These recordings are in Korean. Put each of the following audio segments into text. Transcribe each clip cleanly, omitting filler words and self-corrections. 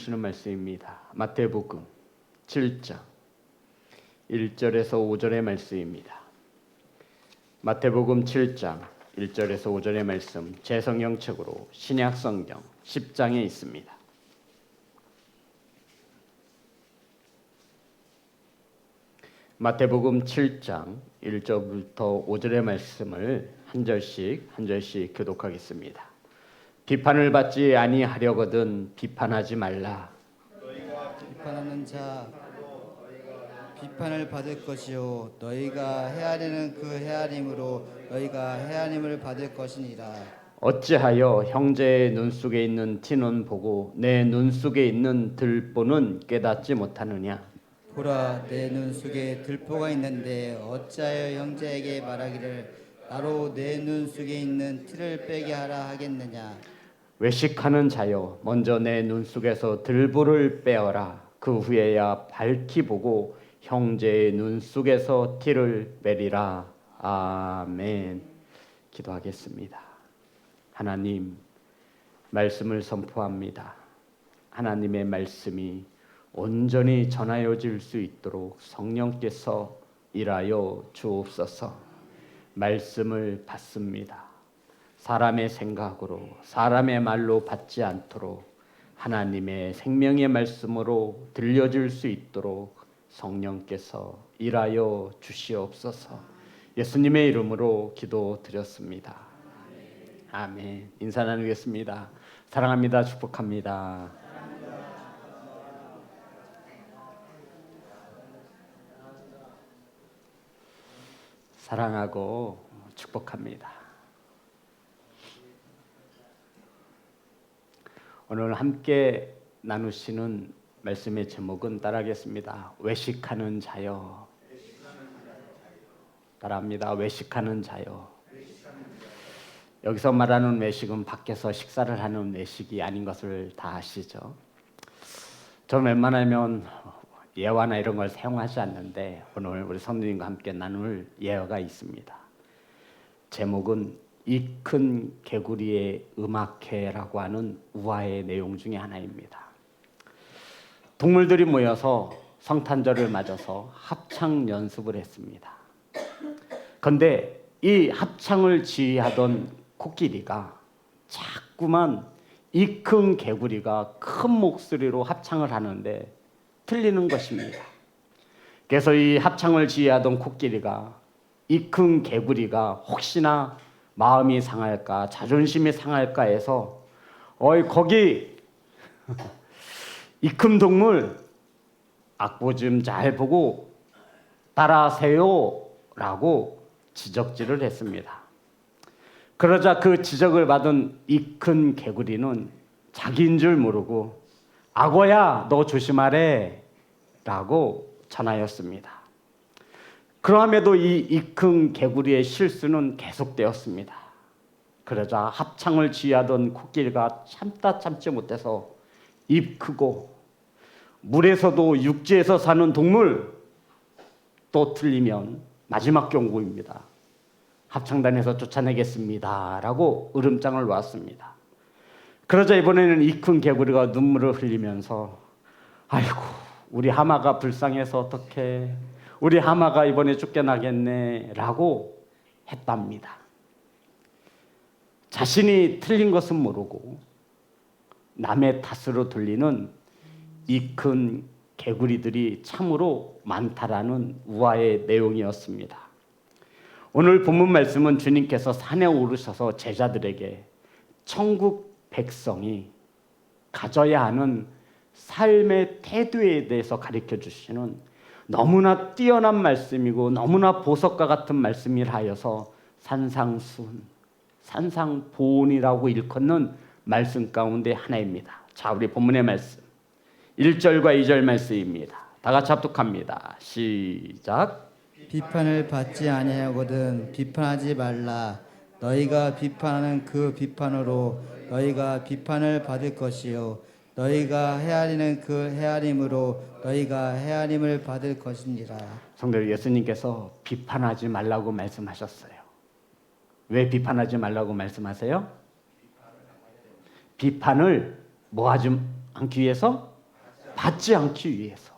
주시는 말씀입니다. 마태복음 7장 1절에서 5절의 말씀입니다. 마태복음 7장 1절에서 5절의 말씀 제 성경책으로 신약성경 10장에 있습니다. 마태복음 7장 1절부터 5절의 말씀을 한 절씩 교독하겠습니다. 비판을 받지 아니하려거든 비판하지 말라. 너희가 비판하는 자 비판을 받을 것이요 너희가 헤아리는 그 헤아림으로 너희가 헤아림을 받을 것이니라. 어찌하여 형제의 눈 속에 있는 티는 보고 내 눈 속에 있는 들보는 깨닫지 못하느냐? 보라, 내 눈 속에 들보가 있는데 어찌하여 형제에게 말하기를 나로 내 눈 속에 있는 티를 빼게 하라 하겠느냐. 외식하는 자여 먼저 내 눈 속에서 들보를 빼어라. 그 후에야 밝히 보고 형제의 눈 속에서 티를 빼리라. 아멘. 기도하겠습니다. 하나님, 말씀을 선포합니다. 하나님의 말씀이 온전히 전하여질 수 있도록 성령께서 일하여 주옵소서. 말씀을 받습니다. 사람의 생각으로 사람의 말로 받지 않도록 하나님의 생명의 말씀으로 들려줄 수 있도록 성령께서 일하여 주시옵소서. 예수님의 이름으로 기도드렸습니다. 아멘. 인사 나누겠습니다. 사랑합니다. 축복합니다. 사랑하고 축복합니다. 오늘 함께 나누시는 말씀의 제목은 따라하겠습니다. 외식하는 자여. 따라합니다. 외식하는 자여. 여기서 말하는 외식은 밖에서 식사를 하는 외식이 아닌 것을 다 아시죠? 저는 웬만하면 예화나 이런 걸 사용하지 않는데 오늘 우리 성도님과 함께 나눌 예화가 있습니다. 제목은 이 큰 개구리의 음악회라고 하는 우화의 내용 중에 하나입니다. 동물들이 모여서 성탄절을 맞아서 합창 연습을 했습니다. 그런데 이 합창을 지휘하던 코끼리가 자꾸만 이 큰 개구리가 큰 목소리로 합창을 하는데 틀리는 것입니다. 그래서 이 합창을 지휘하던 코끼리가 이 큰 개구리가 혹시나 마음이 상할까 자존심이 상할까 해서 어이 거기 이 큰 동물 악보 좀 잘 보고 따라하세요 라고 지적질을 했습니다. 그러자 그 지적을 받은 이 큰 개구리는 자기인 줄 모르고 악어야 너 조심하래 라고 전하였습니다. 그럼에도 이 큰 개구리의 실수는 계속되었습니다. 그러자 합창을 지휘하던 코끼리가 참지 못해서 입 크고 물에서도 육지에서 사는 동물 또 틀리면 마지막 경고입니다. 합창단에서 쫓아내겠습니다 라고 으름장을 놓았습니다. 그러자 이번에는 이 큰 개구리가 눈물을 흘리면서 아이고 우리 하마가 불쌍해서 어떡해, 우리 하마가 이번에 쫓겨나겠네 라고 했답니다. 자신이 틀린 것은 모르고 남의 탓으로 돌리는 이 큰 개구리들이 참으로 많다라는 우화의 내용이었습니다. 오늘 본문 말씀은 주님께서 산에 오르셔서 제자들에게 천국 백성이 가져야 하는 삶의 태도에 대해서 가르쳐 주시는 너무나 뛰어난 말씀이고 너무나 보석과 같은 말씀이라 하여서 산상순, 산상보온이라고 일컫는 말씀 가운데 하나입니다. 자, 우리 본문의 말씀 1절과 2절 말씀입니다. 다 같이 합독합니다. 시작. 비판을 받지 아니하거든 비판하지 말라. 너희가 비판하는 그 비판으로 너희가 비판을 받을 것이요 너희가 헤아리는 그 헤아림으로 너희가 헤아림을 받을 것이니라. 성도, 예수님께서 비판하지 말라고 말씀하셨어요. 왜 비판하지 말라고 말씀하세요? 비판을 뭐 하지 않기 위해서? 받지 않기 위해서.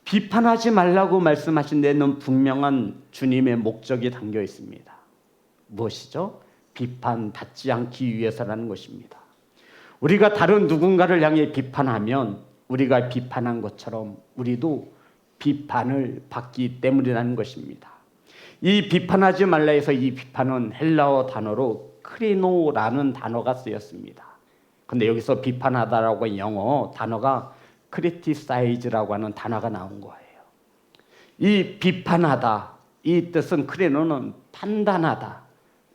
비판하지 말라고 말씀하신 데는 분명한 주님의 목적이 담겨 있습니다. 무엇이죠? 비판받지 않기 위해서라는 것입니다. 우리가 다른 누군가를 향해 비판하면 우리가 비판한 것처럼 우리도 비판을 받기 때문이라는 것입니다. 이 비판하지 말라 해서 이 비판은 헬라어 단어로 크리노라는 단어가 쓰였습니다. 근데 여기서 비판하다라고 영어 단어가 크리티사이즈라고 하는 단어가 나온 거예요. 이 비판하다, 이 뜻은 크리노는 판단하다,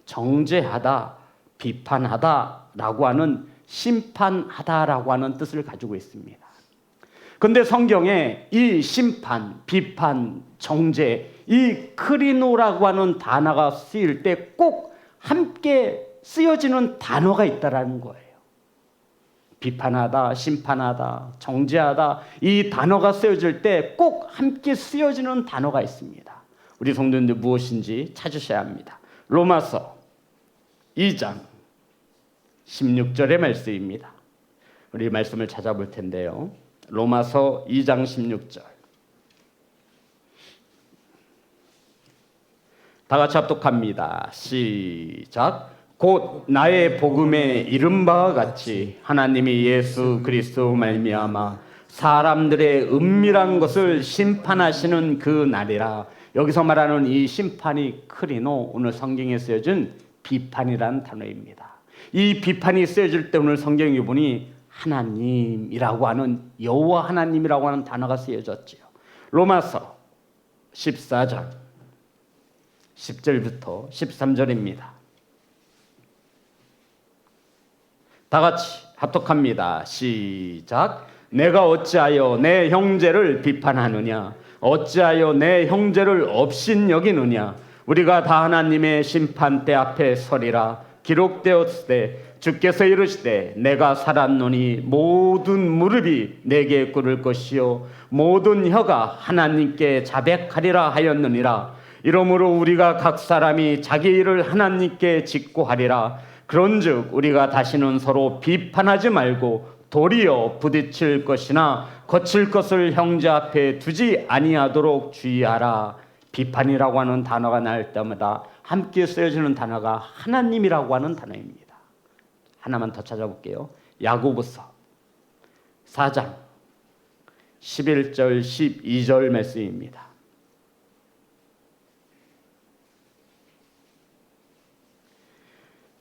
정죄하다, 비판하다라고 하는 심판하다라고 하는 뜻을 가지고 있습니다. 근데 성경에 이 심판, 비판, 정죄, 이 크리노라고 하는 단어가 쓰일 때 꼭 함께 쓰여지는 단어가 있다라는 거예요. 비판하다, 심판하다, 정죄하다, 이 단어가 쓰여질 때 꼭 함께 쓰여지는 단어가 있습니다. 우리 성도님들 무엇인지 찾으셔야 합니다. 로마서 2장 16절의 말씀입니다. 우리 말씀을 찾아볼 텐데요. 로마서 2장 16절. 다 같이 합독합니다. 시작. 곧 나의 복음에 이른 바와 같이 하나님이 예수 그리스도 말미암아 사람들의 은밀한 것을 심판하시는 그 날이라. 여기서 말하는 이 심판이 크리노, 오늘 성경에 쓰여진 비판이라는 단어입니다. 이 비판이 쓰여질 때 오늘 성경에 보니 하나님이라고 하는, 여호와 하나님이라고 하는 단어가 쓰여졌지요. 로마서 14장 10절부터 13절입니다. 다 같이 합독합니다. 시작. 내가 어찌하여 내 형제를 비판하느냐? 어찌하여 내 형제를 업신여기느냐? 우리가 다 하나님의 심판대 앞에 서리라. 기록되었으되 주께서 이르시되 내가 살았노니 모든 무릎이 내게 꿇을 것이요 모든 혀가 하나님께 자백하리라 하였느니라. 이러므로 우리가 각 사람이 자기 일을 하나님께 직고하리라. 그런즉 우리가 다시는 서로 비판하지 말고 도리어 부딪힐 것이나 거칠 것을 형제 앞에 두지 아니하도록 주의하라. 비판이라고 하는 단어가 나올 때마다 함께 쓰여지는 단어가 하나님이라고 하는 단어입니다. 하나만 더 찾아볼게요. 야고보서 4장 11절 12절 말씀입니다.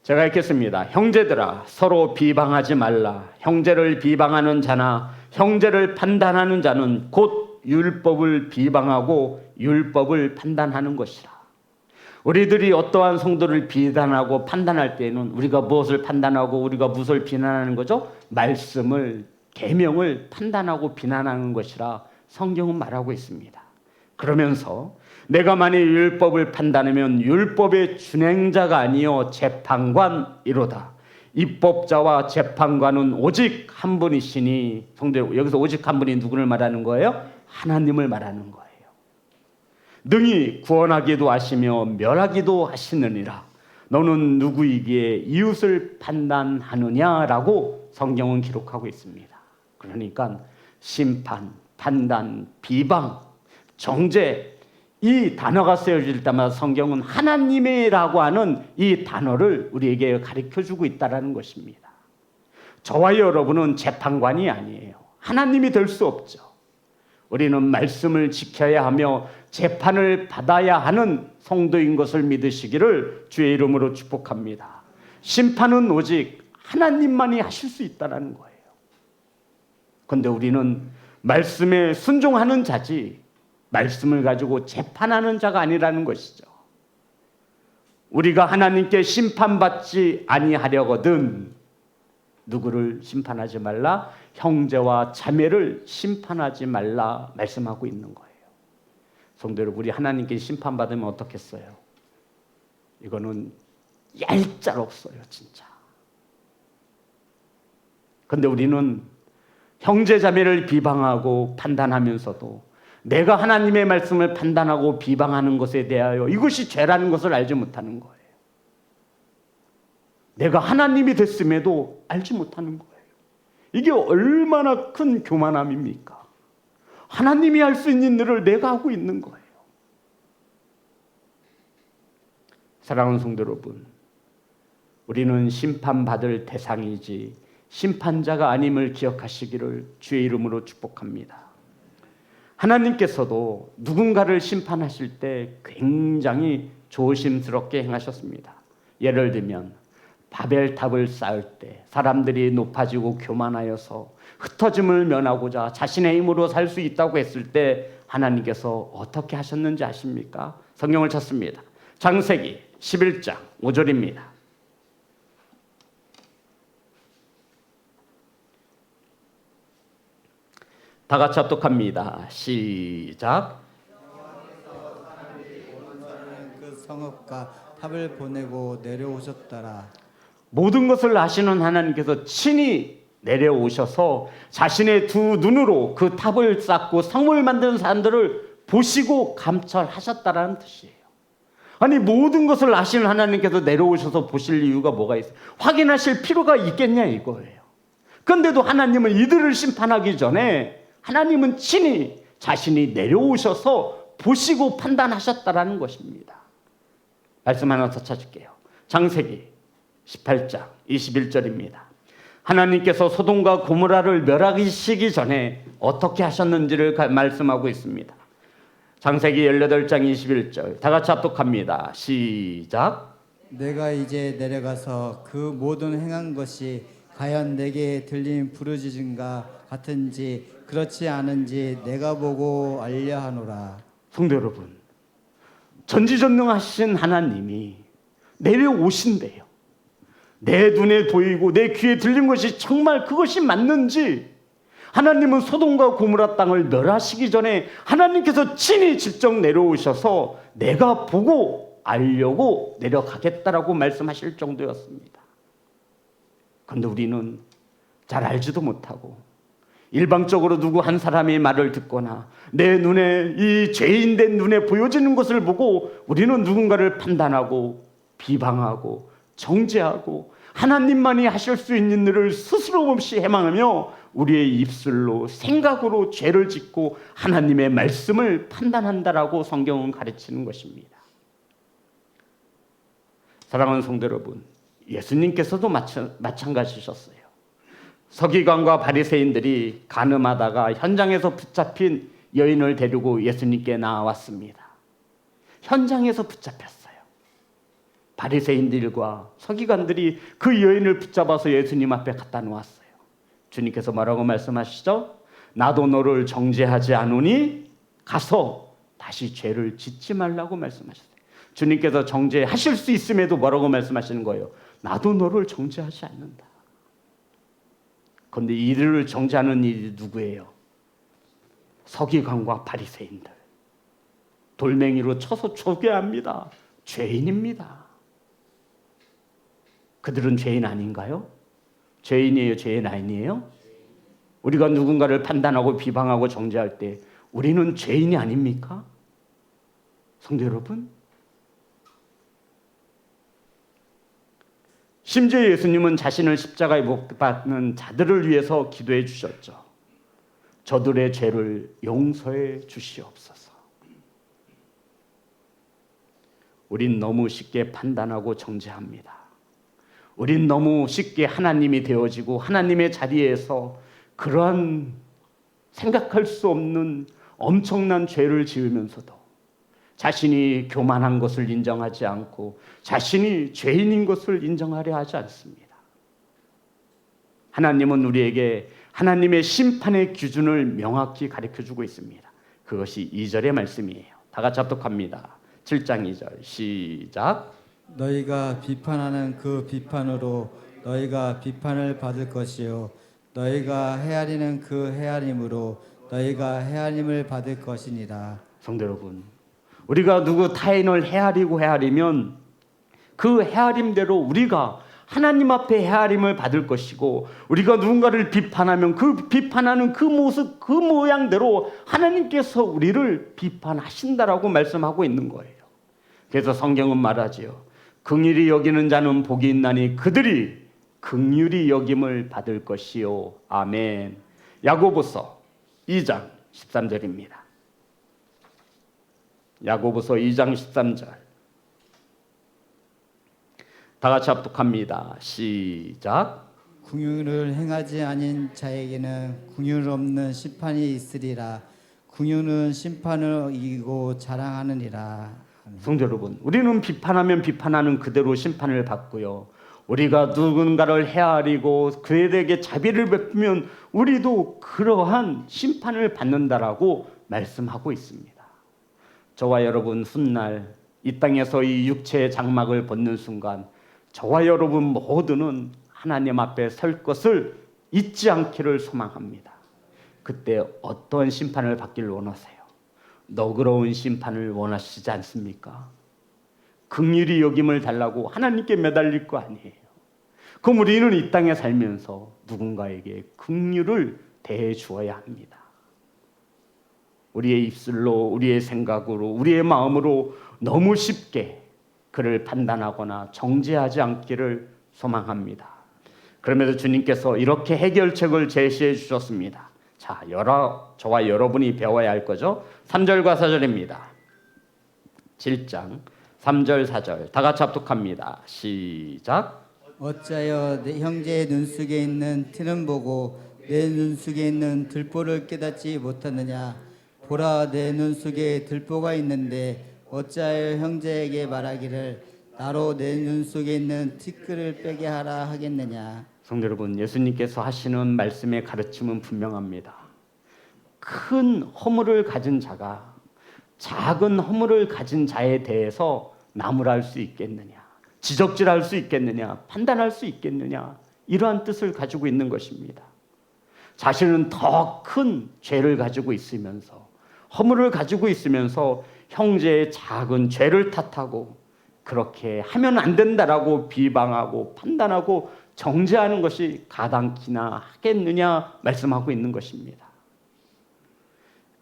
제가 읽겠습니다. 형제들아 서로 비방하지 말라. 형제를 비방하는 자나 형제를 판단하는 자는 곧 율법을 비방하고 율법을 판단하는 것이라. 우리들이 어떠한 성도를 비난하고 판단할 때에는 우리가 무엇을 판단하고 우리가 무엇을 비난하는 거죠? 말씀을, 계명을 판단하고 비난하는 것이라 성경은 말하고 있습니다. 그러면서 내가 만일 율법을 판단하면 율법의 준행자가 아니요 재판관이로다. 입법자와 재판관은 오직 한 분이시니. 성도, 여기서 오직 한 분이 누구를 말하는 거예요? 하나님을 말하는 거예요. 능히 구원하기도 하시며 멸하기도 하시느니라. 너는 누구이기에 이웃을 판단하느냐라고 성경은 기록하고 있습니다. 그러니까 심판, 판단, 비방, 정죄, 이 단어가 쓰여질 때마다 성경은 하나님이라고 하는 이 단어를 우리에게 가르쳐주고 있다는 것입니다. 저와 여러분은 재판관이 아니에요. 하나님이 될 수 없죠. 우리는 말씀을 지켜야 하며 재판을 받아야 하는 성도인 것을 믿으시기를 주의 이름으로 축복합니다. 심판은 오직 하나님만이 하실 수 있다는 거예요. 그런데 우리는 말씀에 순종하는 자지 말씀을 가지고 재판하는 자가 아니라는 것이죠. 우리가 하나님께 심판받지 아니하려거든 누구를 심판하지 말라? 형제와 자매를 심판하지 말라 말씀하고 있는 거예요. 성도 여러분, 우리 하나님께 심판받으면 어떻겠어요? 이거는 얄짤없어요, 진짜. 그런데 우리는 형제 자매를 비방하고 판단하면서도 내가 하나님의 말씀을 판단하고 비방하는 것에 대하여 이것이 죄라는 것을 알지 못하는 거예요. 내가 하나님이 됐음에도 알지 못하는 거예요. 이게 얼마나 큰 교만함입니까? 하나님이 할 수 있는 일을 내가 하고 있는 거예요. 사랑하는 성도 여러분, 우리는 심판받을 대상이지 심판자가 아님을 기억하시기를 주의 이름으로 축복합니다. 하나님께서도 누군가를 심판하실 때 굉장히 조심스럽게 행하셨습니다. 예를 들면 바벨탑을 쌓을 때 사람들이 높아지고 교만하여서 흩어짐을 면하고자 자신의 힘으로 살 수 있다고 했을 때 하나님께서 어떻게 하셨는지 아십니까? 성경을 찾습니다. 창세기 11장 5절입니다. 다 같이 합독합니다. 시작. 그 성읍과 탑을 보내고 내려오셨더라. 모든 것을 아시는 하나님께서 친히 내려오셔서 자신의 두 눈으로 그 탑을 쌓고 성을 만드는 사람들을 보시고 감찰하셨다라는 뜻이에요. 아니, 모든 것을 아시는 하나님께서 내려오셔서 보실 이유가 뭐가 있어요? 확인하실 필요가 있겠냐 이거예요. 그런데도 하나님은 이들을 심판하기 전에 하나님은 친히 자신이 내려오셔서 보시고 판단하셨다라는 것입니다. 말씀 하나 더 찾을게요. 창세기 18장 21절입니다. 하나님께서 소돔과 고모라를 멸하시기 전에 어떻게 하셨는지를 말씀하고 있습니다. 창세기 18장 21절 다 같이 합독합니다. 시작. 내가 이제 내려가서 그 모든 행한 것이 과연 내게 들린 부르짖음과 같은지 그렇지 않은지 내가 보고 알려하노라. 성도 여러분, 전지전능하신 하나님이 내려오신대요. 내 눈에 보이고 내 귀에 들린 것이 정말 그것이 맞는지, 하나님은 소돔과 고모라 땅을 멸하시기 전에 하나님께서 친히 직접 내려오셔서 내가 보고 알려고 내려가겠다라고 말씀하실 정도였습니다. 그런데 우리는 잘 알지도 못하고 일방적으로 누구 한 사람의 말을 듣거나 내 눈에, 이 죄인된 눈에 보여지는 것을 보고 우리는 누군가를 판단하고 비방하고 정죄하고 하나님만이 하실 수 있는 일을 스스럼 없이 해망하며 우리의 입술로 생각으로 죄를 짓고 하나님의 말씀을 판단한다라고 성경은 가르치는 것입니다. 사랑하는 성도 여러분, 예수님께서도 마찬가지셨어요. 서기관과 바리새인들이 간음하다가 현장에서 붙잡힌 여인을 데리고 예수님께 나왔습니다. 현장에서 붙잡혔어요. 바리새인들과 서기관들이 그 여인을 붙잡아서 예수님 앞에 갖다 놓았어요. 주님께서 뭐라고 말씀하시죠? 나도 너를 정죄하지 않으니 가서 다시 죄를 짓지 말라고 말씀하셨어요. 주님께서 정죄하실 수 있음에도 뭐라고 말씀하시는 거예요? 나도 너를 정죄하지 않는다. 그런데 이들을 정죄하는 일이 누구예요? 서기관과 바리새인들. 돌멩이로 쳐서 초기합니다. 죄인입니다. 그들은 죄인 아닌가요? 죄인이에요? 죄인 아니에요? 우리가 누군가를 판단하고 비방하고 정죄할 때 우리는 죄인이 아닙니까? 성도 여러분, 심지어 예수님은 자신을 십자가에 못 박는 자들을 위해서 기도해 주셨죠. 저들의 죄를 용서해 주시옵소서. 우린 너무 쉽게 판단하고 정죄합니다. 우린 너무 쉽게 하나님이 되어지고 하나님의 자리에서 그러한 생각할 수 없는 엄청난 죄를 지으면서도 자신이 교만한 것을 인정하지 않고 자신이 죄인인 것을 인정하려 하지 않습니다. 하나님은 우리에게 하나님의 심판의 기준을 명확히 가르쳐주고 있습니다. 그것이 2절의 말씀이에요. 다 같이 합독합니다. 7장 2절 시작. 너희가 비판하는 그 비판으로 너희가 비판을 받을 것이요 너희가 헤아리는 그 헤아림으로 너희가 헤아림을 받을 것이니라. 성도 여러분, 우리가 누구 타인을 헤아리면 그 헤아림대로 우리가 하나님 앞에 헤아림을 받을 것이고, 우리가 누군가를 비판하면 그 비판하는 그 모습, 그 모양대로 하나님께서 우리를 비판하신다라고 말씀하고 있는 거예요. 그래서 성경은 말하지요. 긍휼히 여기는 자는 복이 있나니 그들이 긍휼히 여김을 받을 것이요. 아멘. 야고보서 2장 13절입니다. 야고보서 2장 13절. 다 같이 합독합니다. 시작. 궁휼을 행하지 아닌 자에게는 궁휼 없는 심판이 있으리라. 궁휼은 심판을 이기고 자랑하느니라. 아멘. 성도 여러분, 우리는 비판하면 비판하는 그대로 심판을 받고요. 우리가 누군가를 헤아리고 그에게 자비를 베푸면 우리도 그러한 심판을 받는다라고 말씀하고 있습니다. 저와 여러분 훗날 이 땅에서 이 육체의 장막을 벗는 순간 저와 여러분 모두는 하나님 앞에 설 것을 잊지 않기를 소망합니다. 그때 어떤 심판을 받기를 원하세요? 너그러운 심판을 원하시지 않습니까? 긍휼히 여김을 달라고 하나님께 매달릴 거 아니에요. 그럼 우리는 이 땅에 살면서 누군가에게 긍휼을 대해 주어야 합니다. 우리의 입술로, 우리의 생각으로, 우리의 마음으로 너무 쉽게 그를 판단하거나 정죄하지 않기를 소망합니다. 그러면서 주님께서 이렇게 해결책을 제시해 주셨습니다. 자, 저와 여러분이 배워야 할 거죠. 3절과 4절입니다. 7장 3절 4절 다 같이 합독합니다. 시작. 어찌하여 내 형제의 눈 속에 있는 티는 보고 내 눈 속에 있는 들보를 깨닫지 못하느냐. 보라, 내 눈 속에 들보가 있는데 어찌하여 형제에게 말하기를 나로 내 눈 속에 있는 티끌을 빼게 하라 하겠느냐. 성도 여러분, 예수님께서 하시는 말씀의 가르침은 분명합니다. 큰 허물을 가진 자가 작은 허물을 가진 자에 대해서 나무랄 수 있겠느냐, 지적질할 수 있겠느냐, 판단할 수 있겠느냐, 이러한 뜻을 가지고 있는 것입니다. 자신은 더 큰 죄를 가지고 있으면서, 허물을 가지고 있으면서 형제의 작은 죄를 탓하고 그렇게 하면 안 된다라고 비방하고 판단하고 정죄하는 것이 가당키나 하겠느냐 말씀하고 있는 것입니다.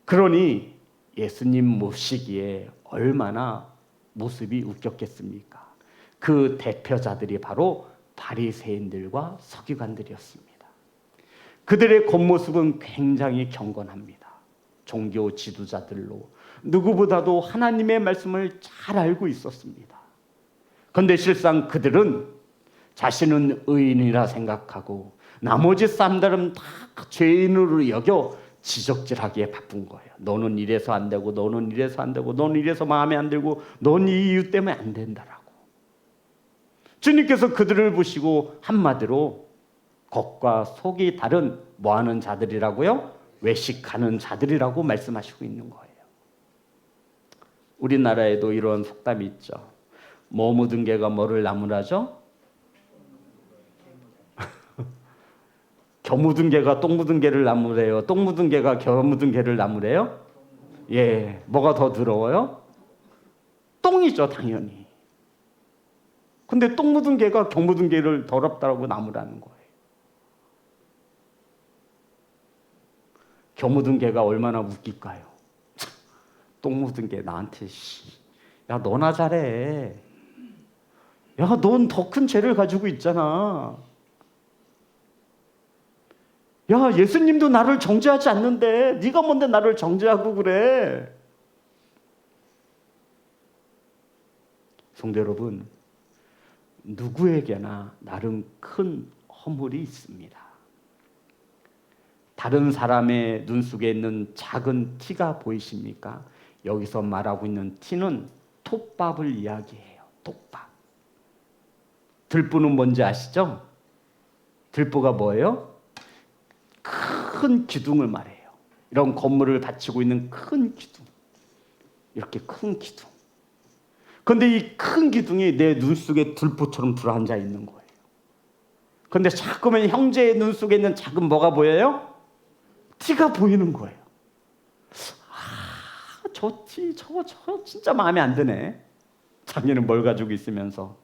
그러니 예수님 모시기에 얼마나 모습이 웃겼겠습니까? 그 대표자들이 바로 바리새인들과 서기관들이었습니다. 그들의 겉모습은 굉장히 경건합니다. 종교 지도자들로 누구보다도 하나님의 말씀을 잘 알고 있었습니다. 그런데 실상 그들은 자신은 의인이라 생각하고 나머지 사람들은 다 죄인으로 여겨 지적질하기에 바쁜 거예요. 너는 이래서 안 되고, 너는 이래서 안 되고, 너는 이래서 마음에 안 들고, 넌 이 이유 때문에 안 된다라고. 주님께서 그들을 보시고 한마디로 겉과 속이 다른 뭐하는 자들이라고요? 외식하는 자들이라고 말씀하시고 있는 거예요. 우리나라에도 이런 속담이 있죠. 뭐 묻은 개가 뭐를 나무라죠? 겨 묻은 개가 똥 묻은 개를 나무래요. 똥 묻은 개가 겨 묻은 개를 나무래요? 예, 뭐가 더 더러워요? 똥이죠, 당연히. 근데 똥 묻은 개가 겨 묻은 개를 더럽다고 나무라는 거예요. 겨 묻은 개가 얼마나 웃길까요? 똥 묻은 개 나한테 야, 너나 잘해. 야, 넌 더 큰 죄를 가지고 있잖아. 야, 예수님도 나를 정죄하지 않는데 네가 뭔데 나를 정죄하고 그래. 성도 여러분, 누구에게나 나름 큰 허물이 있습니다. 다른 사람의 눈 속에 있는 작은 티가 보이십니까? 여기서 말하고 있는 티는 톱밥을 이야기해요. 톱밥. 들보는 뭔지 아시죠? 들보가 뭐예요? 큰 기둥을 말해요. 이런 건물을 받치고 있는 큰 기둥. 이렇게 큰 기둥. 그런데 이 큰 기둥이 내 눈 속에 들보처럼 들어앉아 있는 거예요. 그런데 자꾸만 형제의 눈 속에 있는 작은 뭐가 보여요? 티가 보이는 거예요. 아, 저 티, 저거 진짜 마음에 안 드네. 자기는 뭘 가지고 있으면서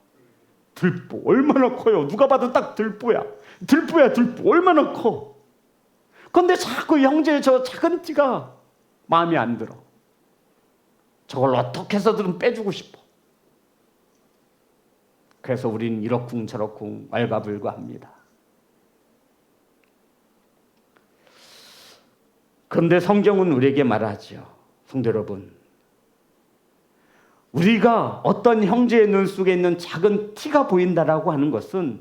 들보 얼마나 커요. 누가 봐도 딱 들보야. 들보야, 들보 얼마나 커. 그런데 자꾸 형제의 저 작은 티가 마음에 안 들어. 저걸 어떻게 해서든 빼주고 싶어. 그래서 우리는 이러쿵저러쿵 왈가불가합니다. 그런데 성경은 우리에게 말하죠. 성도 여러분, 우리가 어떤 형제의 눈 속에 있는 작은 티가 보인다라고 하는 것은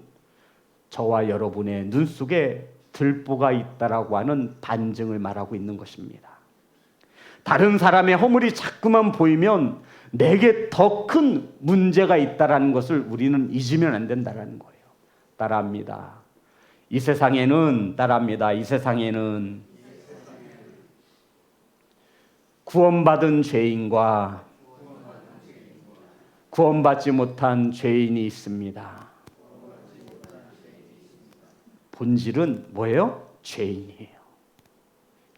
저와 여러분의 눈 속에 들보가 있다라고 하는 반증을 말하고 있는 것입니다. 다른 사람의 허물이 자꾸만 보이면 내게 더 큰 문제가 있다라는 것을 우리는 잊으면 안 된다라는 거예요. 따라합니다. 이 세상에는 구원받은 죄인과 구원받지 못한 죄인이 있습니다. 본질은 뭐예요? 죄인이에요.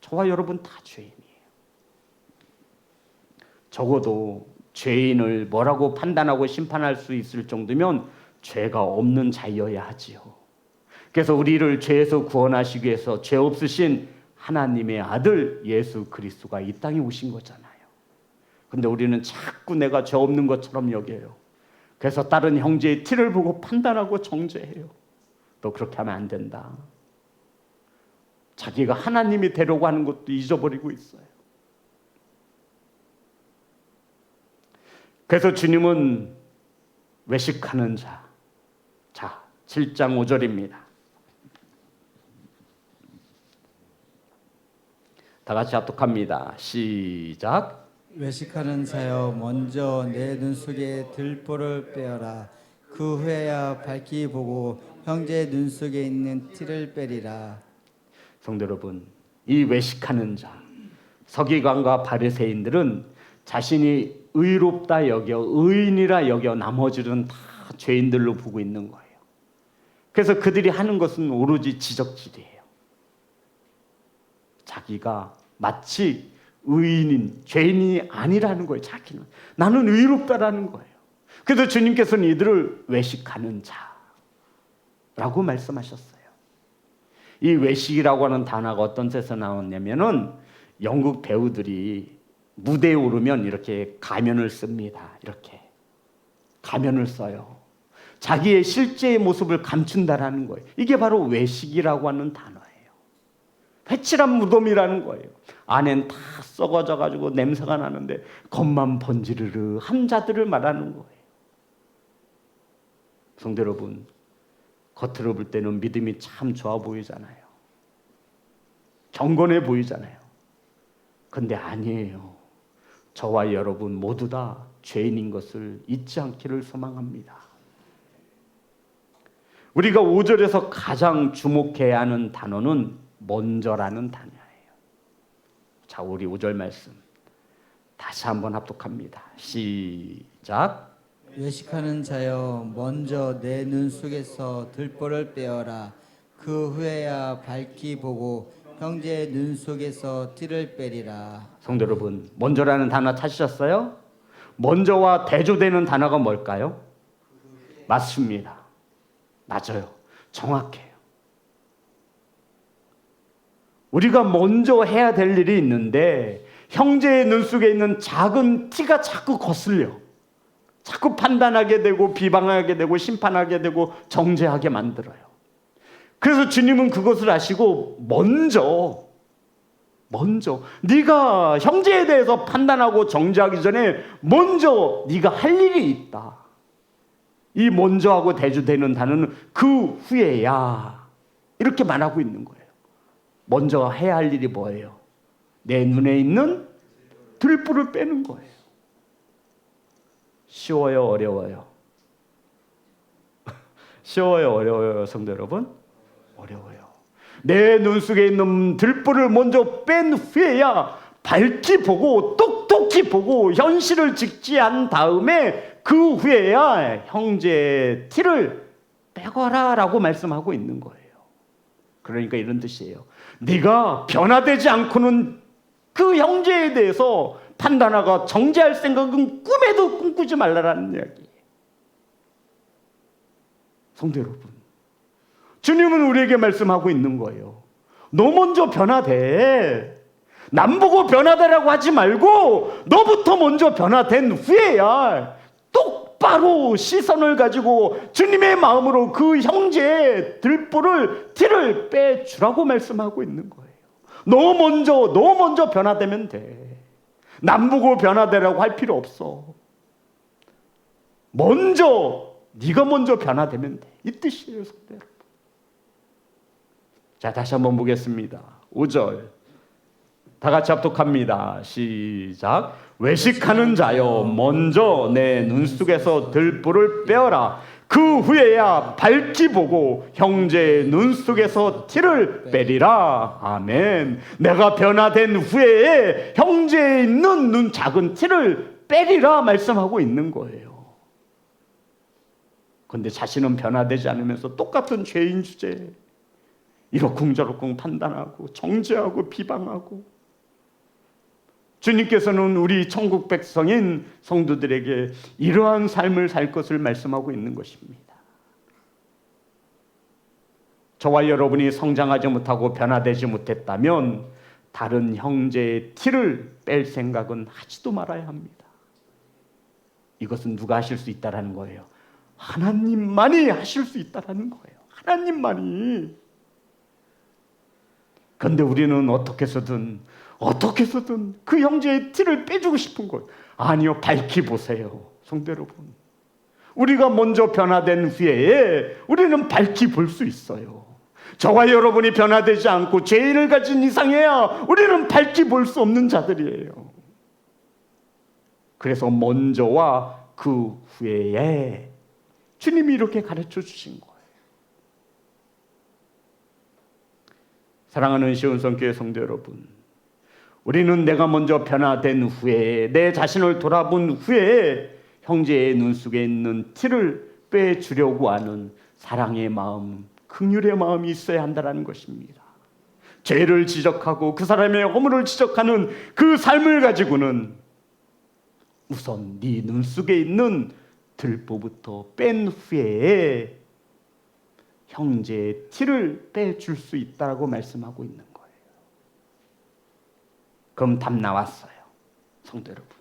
저와 여러분 다 죄인이에요. 적어도 죄인을 뭐라고 판단하고 심판할 수 있을 정도면 죄가 없는 자여야 하지요. 그래서 우리를 죄에서 구원하시기 위해서 죄 없으신 하나님의 아들 예수 그리스도가 이 땅에 오신 거잖아요. 근데 우리는 자꾸 내가 죄 없는 것처럼 여겨요. 그래서 다른 형제의 티를 보고 판단하고 정죄해요. 너 그렇게 하면 안 된다. 자기가 하나님이 되려고 하는 것도 잊어버리고 있어요. 그래서 주님은 외식하는 자, 7장 5절입니다. 다 같이 합독합니다. 시작. 외식하는 자여 먼저 내 눈 속에 들보를 빼어라. 그 후에야 밝히 보고 형제의 눈 속에 있는 티를 빼리라. 성도 여러분, 이 외식하는 자, 서기관과 바리새인들은 자신이 의롭다 여겨, 의인이라 여겨 나머지는 다 죄인들로 보고 있는 거예요. 그래서 그들이 하는 것은 오로지 지적질이에요. 자기가 마치 의인인, 죄인이 아니라는 거예요. 자기는 나는 의롭다라는 거예요. 그래서 주님께서는 이들을 외식하는 자라고 말씀하셨어요. 이 외식이라고 하는 단어가 어떤 데서 나왔냐면은 영국 배우들이 무대에 오르면 이렇게 가면을 씁니다. 이렇게 가면을 써요. 자기의 실제의 모습을 감춘다라는 거예요. 이게 바로 외식이라고 하는 단어예요. 회칠한 무덤이라는 거예요. 안엔 다 썩어져 가지고 냄새가 나는데 겉만 번지르르 한 자들을 말하는 거예요. 성도 여러분, 겉으로 볼 때는 믿음이 참 좋아 보이잖아요. 경건해 보이잖아요. 근데 아니에요. 저와 여러분 모두 다 죄인인 것을 잊지 않기를 소망합니다. 우리가 5절에서 가장 주목해야 하는 단어는 먼저라는 단어예요. 자, 우리 5절 말씀 다시 한번 합독합니다. 시작. 외식하는 자여 먼저 내 눈 속에서 들보를 빼어라. 그 후에야 밝히 보고 형제의 눈 속에서 티를 빼리라. 성도 여러분, 먼저라는 단어 찾으셨어요? 먼저와 대조되는 단어가 뭘까요? 맞습니다. 맞아요. 정확해요. 우리가 먼저 해야 될 일이 있는데 형제의 눈 속에 있는 작은 티가 자꾸 거슬려. 자꾸 판단하게 되고 비방하게 되고 심판하게 되고 정죄하게 만들어요. 그래서 주님은 그것을 아시고 먼저 네가 형제에 대해서 판단하고 정죄하기 전에 먼저 네가 할 일이 있다. 이 먼저하고 대조되는 단어는 그 후에야 이렇게 말하고 있는 거예요. 먼저 해야 할 일이 뭐예요? 내 눈에 있는 들보를 빼는 거예요. 쉬워요, 어려워요? 쉬워요, 어려워요, 성도 여러분? 어려워요. 내 눈 속에 있는 들보를 먼저 뺀 후에야 밝히 보고 똑똑히 보고 현실을 직지한 다음에 그 후에야 형제의 티를 빼거라 라고 말씀하고 있는 거예요. 그러니까 이런 뜻이에요. 네가 변화되지 않고는 그 형제에 대해서 판단하고 정죄할 생각은 꿈에도 꿈꾸지 말라라는 이야기예요. 성도 여러분, 주님은 우리에게 말씀하고 있는 거예요. 너 먼저 변화돼. 남 보고 변화되라고 하지 말고 너부터 먼저 변화된 후에야 똑바로 시선을 가지고 주님의 마음으로 그 형제의 들보를 티를 빼주라고 말씀하고 있는 거예요. 너 먼저 변화되면 돼. 남 보고 변화되라고 할 필요 없어. 네가 먼저 변화되면 돼. 이 뜻이에요, 성도 여러분. 자, 다시 한번 보겠습니다. 5절 다 같이 합독합니다. 시작. 외식하는 자여, 먼저 내 눈 속에서 들보를 빼어라. 그 후에야 밝히 보고 형제의 눈 속에서 티를 빼리라. 아멘. 내가 변화된 후에 형제에 있는 작은 티를 빼리라 말씀하고 있는 거예요. 그런데 자신은 변화되지 않으면서 똑같은 죄인 주제에 이러쿵저러쿵 판단하고 정죄하고 비방하고, 주님께서는 우리 천국 백성인 성도들에게 이러한 삶을 살 것을 말씀하고 있는 것입니다. 저와 여러분이 성장하지 못하고 변화되지 못했다면 다른 형제의 티를 뺄 생각은 하지도 말아야 합니다. 이것은 누가 하실 수 있다라는 거예요? 하나님만이 하실 수 있다라는 거예요. 하나님만이. 그런데 우리는 어떻게 해서든 그 형제의 티를 빼주고 싶은 거예요. 아니요, 밝히 보세요, 성도 여러분. 우리가 먼저 변화된 후에 우리는 밝히 볼 수 있어요. 저와 여러분이 변화되지 않고 죄를 가진 이상해야 우리는 밝히 볼 수 없는 자들이에요. 그래서 먼저와 그 후에 주님이 이렇게 가르쳐 주신 거예요. 사랑하는 시온성교회 성도 여러분, 우리는 내가 먼저 변화된 후에, 내 자신을 돌아본 후에 형제의 눈 속에 있는 티를 빼주려고 하는 사랑의 마음, 긍휼의 마음이 있어야 한다는 것입니다. 죄를 지적하고 그 사람의 허물을 지적하는 그 삶을 가지고는 우선 네 눈 속에 있는 들보부터 뺀 후에 형제의 티를 빼줄 수 있다고 말씀하고 있는 거예요. 그럼 답 나왔어요, 성도 여러분.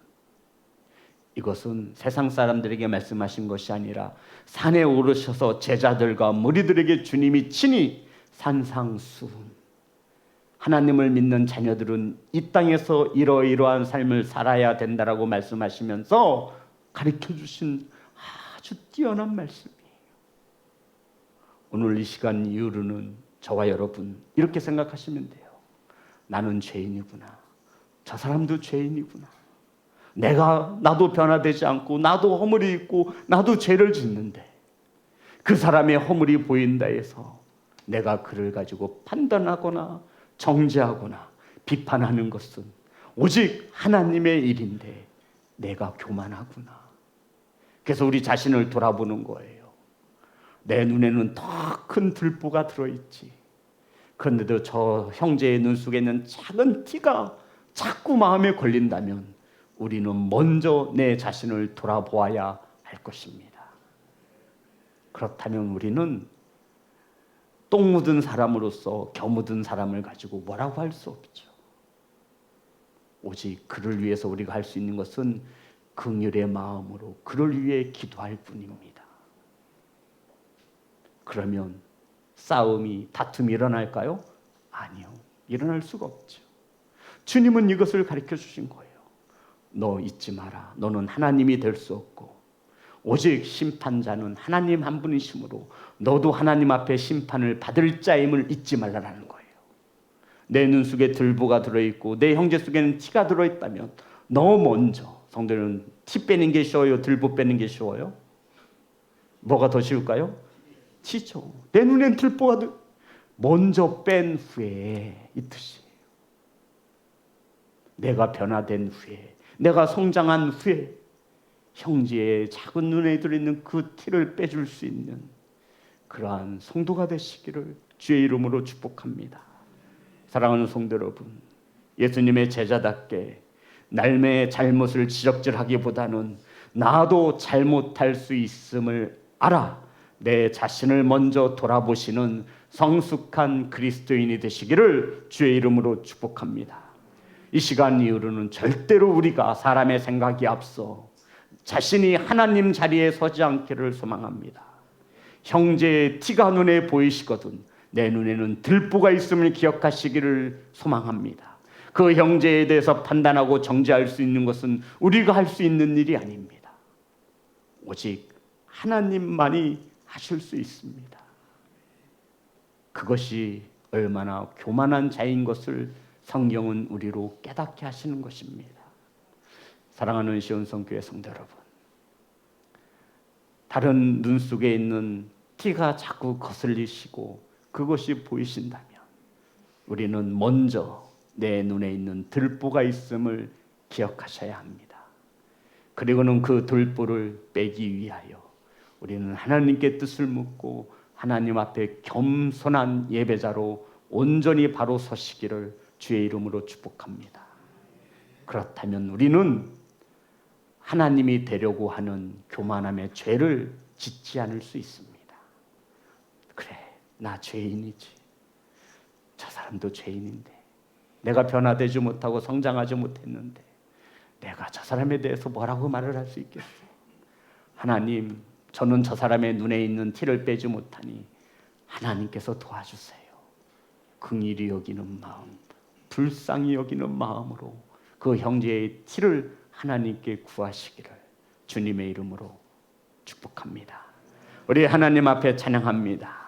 이것은 세상 사람들에게 말씀하신 것이 아니라 산에 오르셔서 제자들과 무리들에게 주님이 친히 산상수훈, 하나님을 믿는 자녀들은 이 땅에서 이러이러한 삶을 살아야 된다라고 말씀하시면서 가르쳐주신 아주 뛰어난 말씀이에요. 오늘 이 시간 이후로는 저와 여러분 이렇게 생각하시면 돼요. 나는 죄인이구나. 저 사람도 죄인이구나. 나도 변화되지 않고 나도 허물이 있고 나도 죄를 짓는데 그 사람의 허물이 보인다 해서 내가 그를 가지고 판단하거나 정죄하거나 비판하는 것은 오직 하나님의 일인데 내가 교만하구나. 그래서 우리 자신을 돌아보는 거예요. 내 눈에는 더 큰 들보가 들어있지. 그런데도 저 형제의 눈 속에 있는 작은 티가 자꾸 마음에 걸린다면 우리는 먼저 내 자신을 돌아보아야 할 것입니다. 그렇다면 우리는 똥 묻은 사람으로서 겨 묻은 사람을 가지고 뭐라고 할 수 없죠. 오직 그를 위해서 우리가 할 수 있는 것은 긍휼의 마음으로 그를 위해 기도할 뿐입니다. 그러면 싸움이, 다툼이 일어날까요? 아니요, 일어날 수가 없죠. 주님은 이것을 가르쳐 주신 거예요. 너 잊지 마라. 너는 하나님이 될 수 없고 오직 심판자는 하나님 한 분이시므로 너도 하나님 앞에 심판을 받을 자임을 잊지 말라라는 거예요. 내 눈 속에 들보가 들어있고 내 형제 속에는 티가 들어있다면 너 먼저, 성도는 티 빼는 게 쉬워요? 들보 빼는 게 쉬워요? 뭐가 더 쉬울까요? 티죠. 내 눈엔 들보가 먼저 뺀 후에, 이 뜻이에요. 내가 변화된 후에, 내가 성장한 후에 형제의 작은 눈에 들어있는 그 티를 빼줄 수 있는 그러한 성도가 되시기를 주의 이름으로 축복합니다. 사랑하는 성도 여러분, 예수님의 제자답게 남의 잘못을 지적질하기보다는 나도 잘못할 수 있음을 알아 내 자신을 먼저 돌아보시는 성숙한 그리스도인이 되시기를 주의 이름으로 축복합니다. 이 시간 이후로는 절대로 우리가 사람의 생각이 앞서 자신이 하나님 자리에 서지 않기를 소망합니다. 형제의 티가 눈에 보이시거든 내 눈에는 들보가 있음을 기억하시기를 소망합니다. 그 형제에 대해서 판단하고 정죄할 수 있는 것은 우리가 할 수 있는 일이 아닙니다. 오직 하나님만이 하실 수 있습니다. 그것이 얼마나 교만한 자인 것을 성경은 우리로 깨닫게 하시는 것입니다. 사랑하는 시온성교회 성도 여러분, 다른 눈 속에 있는 티가 자꾸 거슬리시고 그것이 보이신다면 우리는 먼저 내 눈에 있는 들보가 있음을 기억하셔야 합니다. 그리고는 그 들보를 빼기 위하여 우리는 하나님께 뜻을 묻고 하나님 앞에 겸손한 예배자로 온전히 바로 서시기를 주의 이름으로 축복합니다. 그렇다면 우리는 하나님이 되려고 하는 교만함의 죄를 짓지 않을 수 있습니다. 그래, 나 죄인이지. 저 사람도 죄인인데 내가 변화되지 못하고 성장하지 못했는데 내가 저 사람에 대해서 뭐라고 말을 할 수 있겠어? 하나님, 저는 저 사람의 눈에 있는 티를 빼지 못하니 하나님께서 도와주세요. 긍휼히 여기는 마음, 불쌍히 여기는 마음으로 그 형제의 티를 하나님께 구하시기를 주님의 이름으로 축복합니다. 우리 하나님 앞에 찬양합니다.